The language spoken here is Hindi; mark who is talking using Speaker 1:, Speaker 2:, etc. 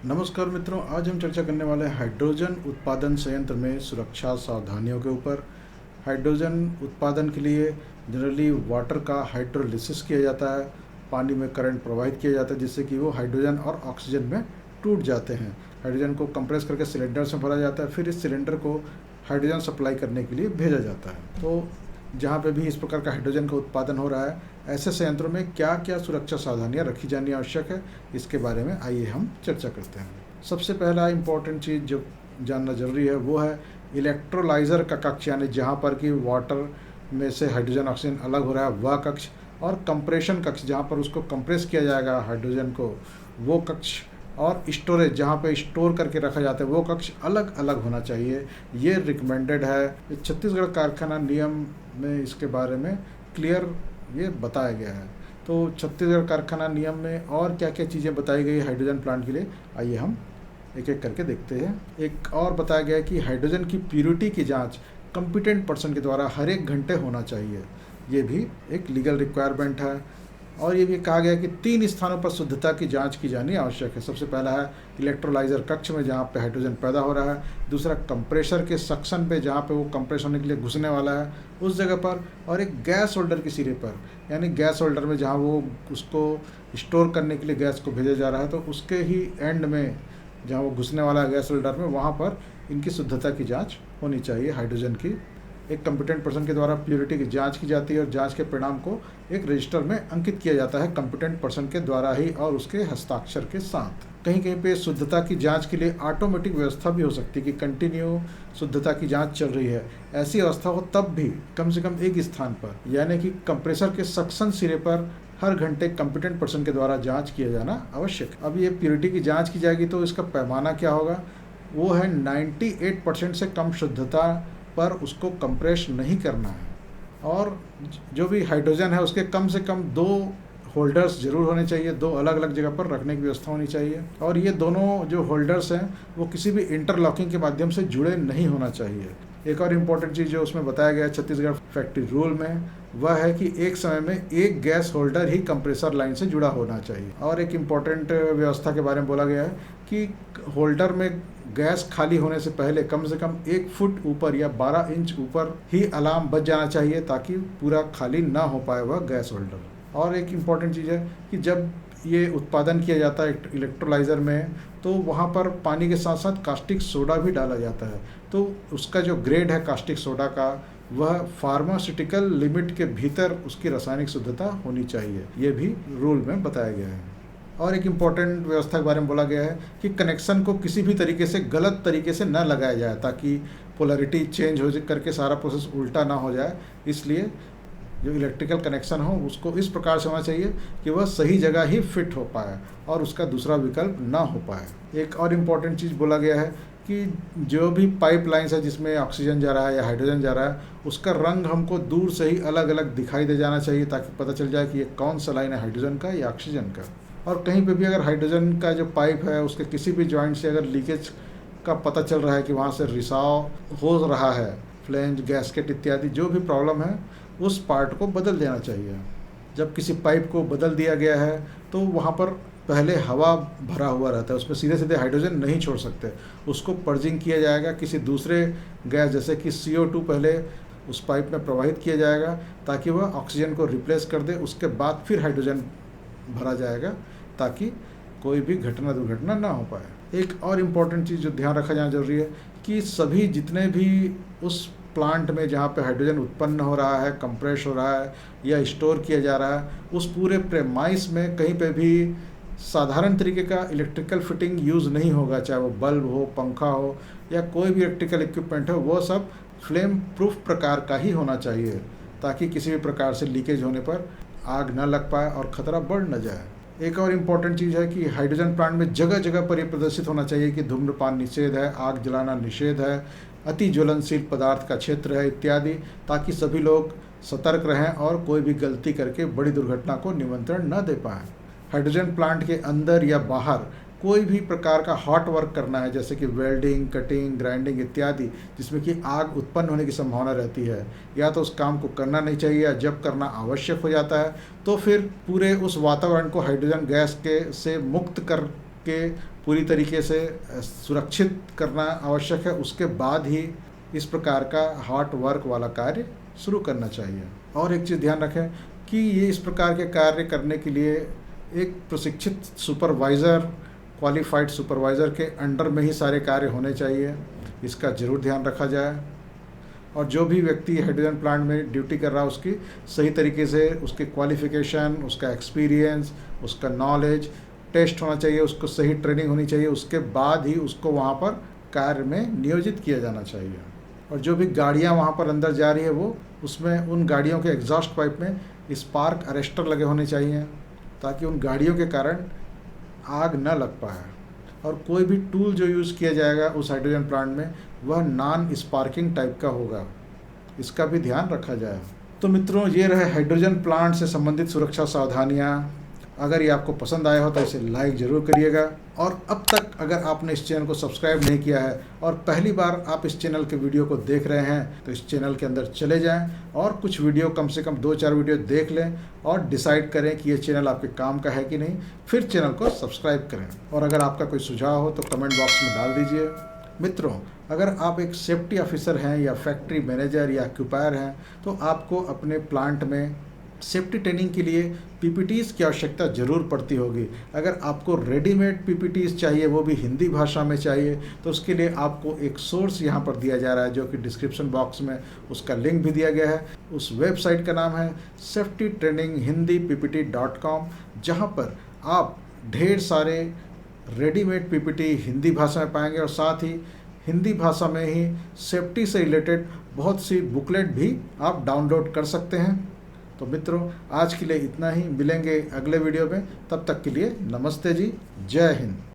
Speaker 1: नमस्कार मित्रों, आज हम चर्चा करने वाले हैं हाइड्रोजन उत्पादन संयंत्र में सुरक्षा सावधानियों के ऊपर। हाइड्रोजन उत्पादन के लिए जनरली वाटर का हाइड्रोलिसिस किया जाता है, पानी में करंट प्रवाहित किया जाता है जिससे कि वो हाइड्रोजन और ऑक्सीजन में टूट जाते हैं। हाइड्रोजन को कंप्रेस करके सिलेंडर में भरा जाता है, फिर इस सिलेंडर को हाइड्रोजन सप्लाई करने के लिए भेजा जाता है। तो जहाँ पे भी इस प्रकार का हाइड्रोजन का उत्पादन हो रहा है, ऐसे संयंत्रों में क्या क्या सुरक्षा सावधानियाँ रखी जानी आवश्यक है, इसके बारे में आइए हम चर्चा करते हैं। सबसे पहला इम्पोर्टेंट चीज़ जो जानना जरूरी है वो है इलेक्ट्रोलाइज़र का कक्ष, यानी जहाँ पर कि वाटर में से हाइड्रोजन ऑक्सीजन अलग हो रहा है वह कक्ष, और कंप्रेशन कक्ष जहाँ पर उसको कंप्रेस किया जाएगा हाइड्रोजन को वो कक्ष, और स्टोरेज जहाँ पे स्टोर करके रखा जाता है वो कक्ष अलग अलग होना चाहिए। ये रिकमेंडेड है। छत्तीसगढ़ कारखाना नियम में इसके बारे में क्लियर ये बताया गया है। तो छत्तीसगढ़ कारखाना नियम में और क्या क्या चीज़ें बताई गई हाइड्रोजन प्लांट के लिए, आइए हम एक एक करके देखते हैं। एक और बताया गया है कि हाइड्रोजन की प्यूरिटी की जांच कॉम्पिटेंट पर्सन के द्वारा हर एक घंटे होना चाहिए। ये भी एक लीगल रिक्वायरमेंट है। और ये भी कहा गया है कि 3 स्थानों पर शुद्धता की जांच की जानी आवश्यक है। सबसे पहला है इलेक्ट्रोलाइज़र कक्ष में जहाँ पे हाइड्रोजन पैदा हो रहा है, दूसरा कंप्रेसर के सक्शन पे जहाँ पे वो कंप्रेस होने के लिए घुसने वाला है उस जगह पर, और एक गैस होल्डर के सिरे पर, यानी गैस होल्डर में जहाँ वो उसको स्टोर करने के लिए गैस को भेजा जा रहा है तो उसके ही एंड में जहाँ वो घुसने वाला है गैस होल्डर में, वहाँ पर इनकी शुद्धता की जाँच होनी चाहिए हाइड्रोजन की। एक कॉम्पिटेंट पर्सन के द्वारा प्योरिटी की जांच की जाती है और जांच के परिणाम को एक रजिस्टर में अंकित किया जाता है कॉम्पिटेंट पर्सन के द्वारा ही और उसके हस्ताक्षर के साथ। कहीं कहीं पे शुद्धता की जांच के लिए ऑटोमेटिक व्यवस्था भी हो सकती है कि कंटिन्यू शुद्धता की जांच चल रही है। ऐसी अवस्था हो तब भी कम से कम एक स्थान पर, यानी कि कंप्रेसर के सक्शन सिरे पर हर घंटे कॉम्पिटेंट पर्सन के द्वारा जाँच किया जाना आवश्यक है। अब ये प्योरिटी की जाँच की जाएगी तो इसका पैमाना क्या होगा, वो है 98% से कम शुद्धता पर उसको कंप्रेस नहीं करना है, और जो भी हाइड्रोजन है उसके कम से कम 2 होल्डर्स जरूर होने चाहिए, 2 अलग अलग जगह पर रखने की व्यवस्था होनी चाहिए, और ये दोनों जो होल्डर्स हैं वो किसी भी इंटरलॉकिंग के माध्यम से जुड़े नहीं होना चाहिए। एक और इम्पॉर्टेंट चीज़ जो उसमें बताया गया है छत्तीसगढ़ फैक्ट्री रूल में, वह है कि एक समय में एक गैस होल्डर ही कंप्रेसर लाइन से जुड़ा होना चाहिए। और एक इम्पॉर्टेंट व्यवस्था के बारे में बोला गया है कि होल्डर में गैस खाली होने से पहले कम से कम 1 फुट ऊपर या 12 इंच ऊपर ही अलार्म बज जाना चाहिए ताकि पूरा खाली ना हो पाए वह गैस होल्डर। और एक इम्पॉर्टेंट चीज़ है कि जब ये उत्पादन किया जाता है इलेक्ट्रोलाइज़र में तो वहाँ पर पानी के साथ साथ कास्टिक सोडा भी डाला जाता है, तो उसका जो ग्रेड है कास्टिक सोडा का वह फार्मास्यूटिकल लिमिट के भीतर उसकी रासायनिक शुद्धता होनी चाहिए। ये भी रूल में बताया गया है। और एक इम्पॉर्टेंट व्यवस्था के बारे में बोला गया है कि कनेक्शन को किसी भी तरीके से गलत तरीके से न लगाया जाए ताकि पोलैरिटी चेंज हो करके सारा प्रोसेस उल्टा ना हो जाए। इसलिए जो इलेक्ट्रिकल कनेक्शन हो उसको इस प्रकार से होना चाहिए कि वह सही जगह ही फिट हो पाए और उसका दूसरा विकल्प ना हो पाए। एक और इम्पॉर्टेंट चीज़ बोला गया है कि जो भी पाइपलाइंस है जिसमें ऑक्सीजन जा रहा है या हाइड्रोजन जा रहा है उसका रंग हमको दूर से ही अलग अलग दिखाई दे जाना चाहिए ताकि पता चल जाए कि ये कौन सा लाइन है हाइड्रोजन का या ऑक्सीजन का। और कहीं पे भी अगर हाइड्रोजन का जो पाइप है उसके किसी भी जॉइंट से अगर लीकेज का पता चल रहा है कि वहाँ से रिसाव हो रहा है, फ्लेंज गैसकेट इत्यादि जो भी प्रॉब्लम है, उस पार्ट को बदल देना चाहिए। जब किसी पाइप को बदल दिया गया है तो वहाँ पर पहले हवा भरा हुआ रहता है, उसमें सीधे सीधे हाइड्रोजन नहीं छोड़ सकते, उसको पर्जिंग किया जाएगा, किसी दूसरे गैस जैसे कि CO2 पहले उस पाइप में प्रवाहित किया जाएगा ताकि वह ऑक्सीजन को रिप्लेस कर दे, उसके बाद फिर हाइड्रोजन भरा जाएगा ताकि कोई भी घटना दुर्घटना ना हो पाए। एक और इम्पॉर्टेंट चीज़ जो ध्यान रखा जाना जरूरी है कि सभी जितने भी उस प्लांट में जहाँ पे हाइड्रोजन उत्पन्न हो रहा है, कंप्रेस हो रहा है या स्टोर किया जा रहा है, उस पूरे प्रेमाइस में कहीं पे भी साधारण तरीके का इलेक्ट्रिकल फिटिंग यूज़ नहीं होगा, चाहे वो बल्ब हो, पंखा हो या कोई भी इलेक्ट्रिकल इक्विपमेंट हो, वो सब फ्लेम प्रूफ प्रकार का ही होना चाहिए ताकि किसी भी प्रकार से लीकेज होने पर आग न लग पाए और ख़तरा बढ़ न जाए। एक और इम्पॉर्टेंट चीज़ है कि हाइड्रोजन प्लांट में जगह जगह पर यह प्रदर्शित होना चाहिए कि धूम्रपान निषेध है, आग जलाना निषेध है, अति ज्वलनशील पदार्थ का क्षेत्र है इत्यादि, ताकि सभी लोग सतर्क रहें और कोई भी गलती करके बड़ी दुर्घटना को निमंत्रण न दे पाएँ। हाइड्रोजन प्लांट के अंदर या बाहर कोई भी प्रकार का हॉट वर्क करना है जैसे कि वेल्डिंग, कटिंग, ग्राइंडिंग इत्यादि जिसमें कि आग उत्पन्न होने की संभावना रहती है, या तो उस काम को करना नहीं चाहिए, या जब करना आवश्यक हो जाता है तो फिर पूरे उस वातावरण को हाइड्रोजन गैस के से मुक्त करके पूरी तरीके से सुरक्षित करना आवश्यक है। उसके बाद ही इस प्रकार का हार्ड वर्क वाला कार्य शुरू करना चाहिए। और एक चीज़ ध्यान रखें कि ये इस प्रकार के कार्य करने के लिए एक प्रशिक्षित सुपरवाइज़र, क्वालिफाइड सुपरवाइज़र के अंडर में ही सारे कार्य होने चाहिए। इसका ज़रूर ध्यान रखा जाए। और जो भी व्यक्ति हाइड्रोजन प्लांट में ड्यूटी कर रहा है उसकी सही तरीके से उसके क्वालिफ़िकेशन, उसका एक्सपीरियंस, उसका नॉलेज टेस्ट होना चाहिए, उसको सही ट्रेनिंग होनी चाहिए। उसके बाद ही उसको वहाँ पर कार्य में नियोजित किया जाना चाहिए। और जो भी गाड़ियाँ वहाँ पर अंदर जा रही है वो उसमें उन गाड़ियों के एग्जॉस्ट पाइप में स्पार्क अरेस्टर लगे होने चाहिए ताकि उन गाड़ियों के कारण आग न लग पाए। और कोई भी टूल जो यूज़ किया जाएगा उस हाइड्रोजन प्लांट में वह नॉन स्पार्किंग टाइप का होगा, इसका भी ध्यान रखा जाए। तो मित्रों, ये रहे हाइड्रोजन प्लांट से संबंधित सुरक्षा सावधानियाँ। अगर ये आपको पसंद आया हो तो इसे लाइक ज़रूर करिएगा। और अब तक अगर आपने इस चैनल को सब्सक्राइब नहीं किया है और पहली बार आप इस चैनल के वीडियो को देख रहे हैं तो इस चैनल के अंदर चले जाएं और कुछ वीडियो, कम से कम 2-4 वीडियो देख लें और डिसाइड करें कि ये चैनल आपके काम का है कि नहीं, फिर चैनल को सब्सक्राइब करें। और अगर आपका कोई सुझाव हो तो कमेंट बॉक्स में डाल दीजिए। मित्रों, अगर आप एक सेफ्टी ऑफिसर हैं या फैक्ट्री मैनेजर या ऑक्यूपायर हैं तो आपको अपने प्लांट में सेफ्टी ट्रेनिंग के लिए पीपीटीज़ की आवश्यकता ज़रूर पड़ती होगी। अगर आपको रेडीमेड पीपीटीज़ चाहिए, वो भी हिंदी भाषा में चाहिए, तो उसके लिए आपको एक सोर्स यहाँ पर दिया जा रहा है जो कि डिस्क्रिप्शन बॉक्स में उसका लिंक भी दिया गया है। उस वेबसाइट का नाम है safetytraininghindiPPT.com, जहाँ पर आप ढेर सारे रेडीमेड पीपीटी हिंदी भाषा में पाएंगे और साथ ही हिंदी भाषा में ही सेफ्टी से रिलेटेड बहुत सी बुकलेट भी आप डाउनलोड कर सकते हैं। तो मित्रों, आज के लिए इतना ही। मिलेंगे अगले वीडियो में, तब तक के लिए नमस्ते जी, जय हिंद।